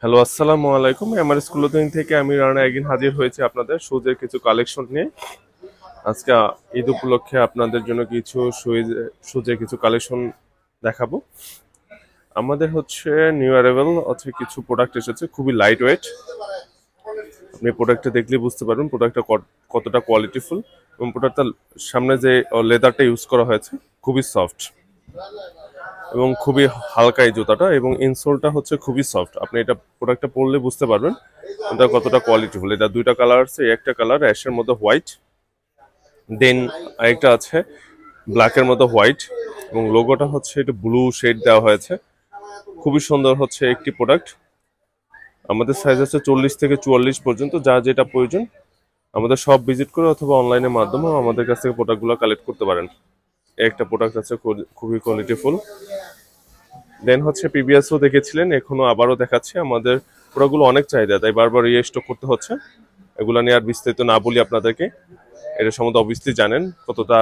Hello, আসসালামু আলাইকুম। আমার স্কুলিং থেকে আমি রানা একদিন হাজির হয়েছি আপনাদের শুজের কিছু কালেকশন নিয়ে। আজকে ঈদ উপলক্ষে আপনাদের জন্য কিছু শুজের কিছু কালেকশন দেখাবো। আমাদের হচ্ছে নিউ অ্যারাইভেল হচ্ছে কিছু প্রোডাক্ট এসেছে, খুবই লাইট ওয়েট। আপনি প্রোডাক্টটা দেখলে বুঝতে পারবেন প্রোডাক্টটা কতটা কোয়ালিটিফুল, এবং প্রোডাক্টটার সামনে যে লেদারটা ইউজ করা হয়েছে খুবই সফট এবং খুবই হালকা এই জুতাটা, এবং ইনসোলটা হচ্ছে খুবই সফট। আপনি এটা প্রোডাক্টটা পরলে বুঝতে পারবেন এটা কতটা কোয়ালিটিফুল। এটা দুইটা কালার আছে, একটা কালার অ্যাশের মধ্যে হোয়াইট, দেন আরেকটা আছে ব্ল্যাকের মধ্যে হোয়াইট, এবং লোগোটা হচ্ছে এটা ব্লু শেড দেওয়া হয়েছে। খুবই সুন্দর হচ্ছে একটি প্রোডাক্ট। আমাদের সাইজ আছে 40 থেকে 44 পর্যন্ত, যা যেটা প্রয়োজন আমাদের সব ভিজিট করে অথবা অনলাইনের মাধ্যমে আমাদের কাছ থেকে প্রোডাক্টগুলো কালেক্ট করতে পারেন। একটা প্রোডাক্ট আছে খুবই কোয়ালিটিফুল। দেন হচ্ছে পিবিএসও দেখেছিলেন, এখনো আবারও দেখাচ্ছি। আমাদের প্রোডাক্টগুলো অনেক চাহিদা, তাই বারবার রিস্টক করতে হচ্ছে। এগুলো নিয়ে আর বিস্তারিত না বলি আপনাদেরকে, এটা সম্বন্ধে অবভিয়াসলি জানেন কতটা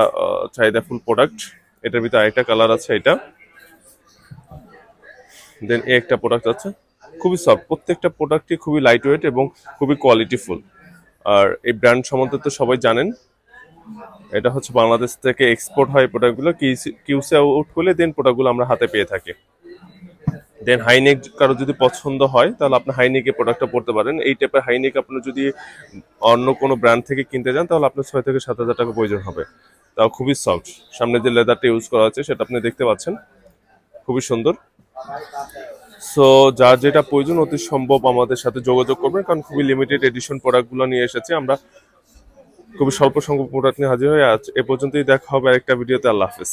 চাহিদাফুল প্রোডাক্ট। এটার ভিতরে আরেকটা কালার আছে, এটা। দেন একটা প্রোডাক্ট আছে খুবই সফট। প্রত্যেকটা প্রোডাক্টই খুবই লাইট ওয়েট এবং খুবই কোয়ালিটিফুল। আর এই ব্র্যান্ড সম্বন্ধে তো সবাই জানেন, এটা হচ্ছে বাংলাদেশ থেকে এক্সপোর্ট হয় প্রোডাক্টগুলো। কিউসি আউট করলে দেন প্রোডাক্টগুলো আমরা হাতে পেয়ে থাকি। দেন হাইনেক কারো যদি পছন্দ হয় তাহলে আপনি হাইনেকে প্রোডাক্টটা পড়তে পারেন। এই টাইপের হাইনেক আপনি যদি অন্য কোনো ব্র্যান্ড থেকে কিনতে যান তাহলে আপনার 6 থেকে 7 হাজার টাকা প্রয়োজন হবে। তাও খুবই সফট। সামনে যে লেদারটা ইউজ করা হচ্ছে সেটা আপনি দেখতে পাচ্ছেন, খুবই সুন্দর। সো যার যেটা প্রয়োজন অতি সম্ভব আমাদের সাথে যোগাযোগ করবেন, কারণ খুবই লিমিটেড এডিশন প্রোডাক্টগুলো নিয়ে এসেছি আমরা। খুবই স্বল্প সংখ্যক প্রোডাক্ট নিয়ে হাজির হয়ে আজ এ পর্যন্তই। দেখা হবে আরেকটা ভিডিওতে। আল্লাহ হাফেজ।